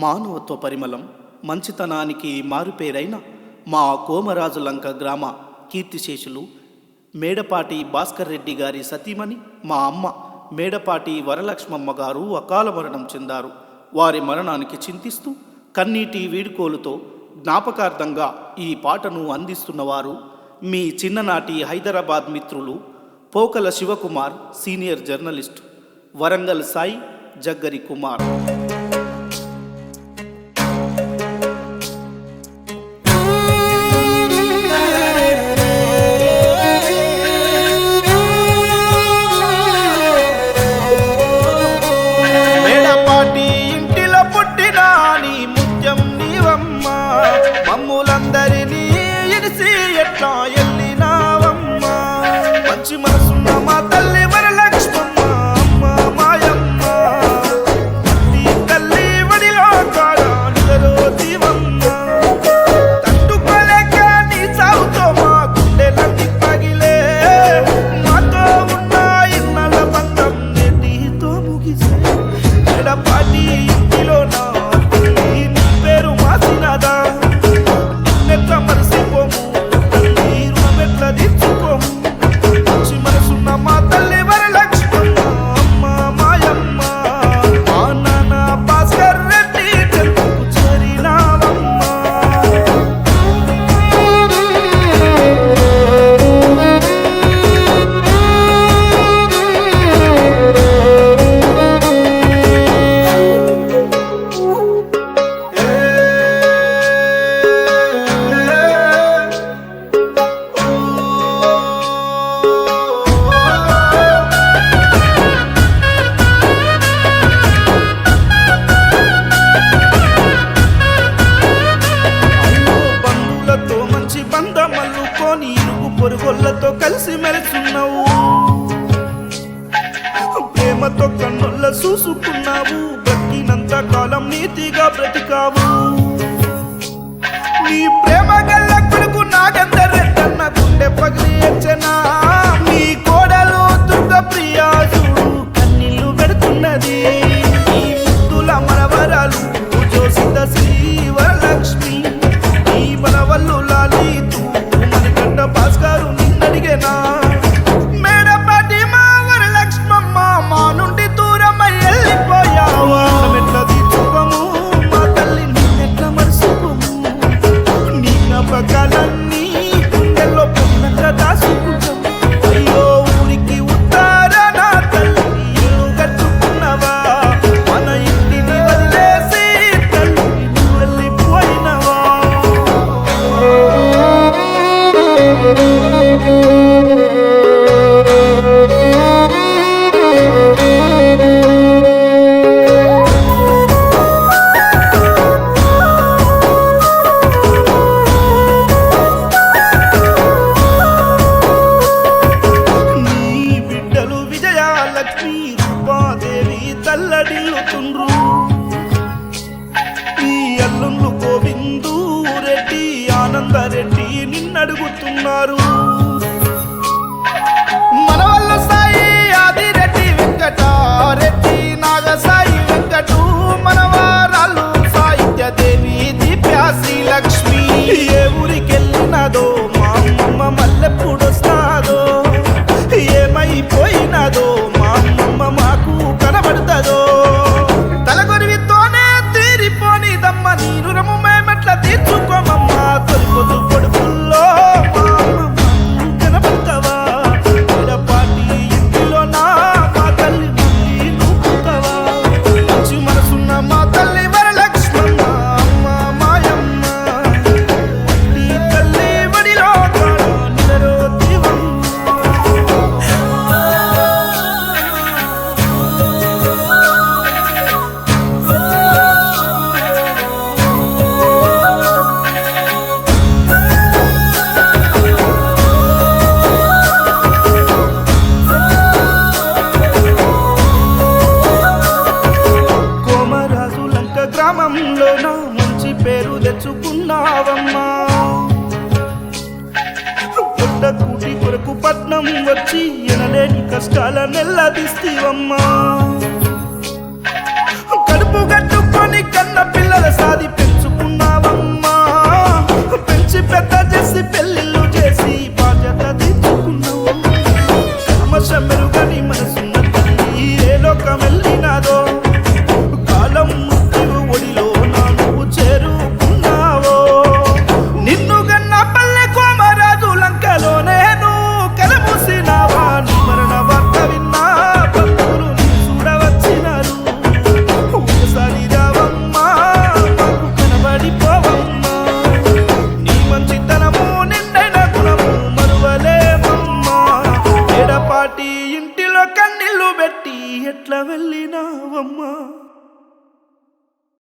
మానవత్వ పరిమళం మంచితనానికి మారుపేరైన మా కోమరాజు లంక గ్రామ కీర్తిశేషులు మేడపాటి భాస్కర్ రెడ్డి గారి సతీమణి మా అమ్మ మేడపాటి వరలక్ష్మమ్మ గారు అకాల మరణం చెందారు. వారి మరణానికి చింతిస్తూ కన్నీటి వీడుకోలుతో జ్ఞాపకార్థంగా ఈ పాటను అందిస్తున్నవారు మీ చిన్ననాటి హైదరాబాద్ మిత్రులు పోకల శివకుమార్, సీనియర్ జర్నలిస్ట్, వరంగల్ సాయి, జగ్గరి కుమార్. మేడపాటి ఇంటిలో పుట్టిన నీ ముత్యం నీవమ్మా, మమ్ములందరినీ ఇడిసి ఎట్లా ఎల్లినావమ్మా. మంచి మనసున్న మా తల్లి వరలక్ష్మమ్మ, అమ్మ మాయమ్మ, తల్లి వడిలో కాడ నిదరో దీవమ్మ. తట్టుకోలేక నీ సాగుతో మా గుండెలన్నీ పగిలే, మాతో ఉన్న ఇన్నాళ్ళ బంధం నేటితో ముగిసే. మేడపాటి ఇంటిలో నా తల్లి నీ పేరు మాసినదా, నిన్నెట్లా మరిసిపోము తల్లి, రుణమెట్లా తీర్చుకోము. మంచి మనసున్న మా తల్లి వరలక్ష్మమ్మ, అమ్మ మాయమ్మ, మా నాన్న భాస్కర్ రెడ్డి చెంతకు చేరినావమ్మ. బంధువులతో మంచి బంధమల్లుకొని ఇరుగు పొరుగోళ్ళతో కలిసి మెలుచున్నావు. ప్రేమతో కన్నుల్ల చూసుకున్నావు, బ్రతికినంత కాలం నీతిగా బ్రతికావు. నీ ప్రేమ గల్ల కొడుకు నాగందరెడ్డన్న గుండె పగిలి ఎచ్చనా. నీ కోడలు దుర్గ ప్రియాసుడు కన్నీళ్లు పెడుతున్నది. నీ ముద్దుల మనవరాలు జోసిత శ్రీ వరలక్ష్మి, నీ మనవల్లు లాలితూ మణికంఠ భాస్కరు నిన్నడిగేనా. మేడపాటి మా వరలక్ష్మమ్మ, మా నుండి దూరమై వెళ్ళిపోయావా. ఎట్లా తీర్చుకోము మా తల్లి, నిన్నెట్లా మరిసిపోము. నీ జ్ఞాపకాలన్నీ గుండెల్లో పొందంగా దాచుకుంటాం. అయ్యో ఊరికి ఉత్తారా నా తల్లి ఇల్లు కట్టుకున్నవా, మన ఇంటిని వదిలేసి తల్లి నువ్వు వెళ్ళిపోయినవా. నీ బిడ్డలు విజయలక్ష్మి, రూపాదేవి తల్లడిల్లుతుండ్రు. ఈ అల్లుళ్ళు గోవిందు రెడ్డి, ఆనందరెడ్డి నిన్నడుగుతున్నారు. మనవల్ల సాయి, ఆదిరెడ్డి, వెంకటారెడ్డి, నాగసాయి వెంకటు, మనవారాళ్ళు సాహిత్యదేవి, దీప్యాసి లక్ష్మి. ఏ ఊరికెళ్ళినదో మా అమ్మమ్మ మల్లెప్పుడొస్తాదో, ఏమైపోయినదో మా అమ్మమ్మ మాకు కనబడుతుందో. తలగొరివితోనే తీరిపోనిదమ్మ నీ రుణము మేమెట్లా తీర్చుకోమమ్మా. తొలిపొద్దు పొడుపుల్లో మా అమ్మ మాకు కనబడతావా. మేడపాటి ఇంటిలో నా మా తల్లి నుండి నూపుతావా. మంచి మనసున్న మా తల్లి వరలక్ష్మమ్మ, అమ్మ మాయమ్మ, నీ తల్లి వడిలో కాడ నిదరో దీవమ్మ. కోమరాజు లంక గ్రామంలో నా మంచి పేరు తెచ్చుకున్నావమ్మా. పొట్ట కూటి కొరకు పట్నం వచ్చి ఎనలేని కష్టాల నెల్లదిస్తీవమ్మా.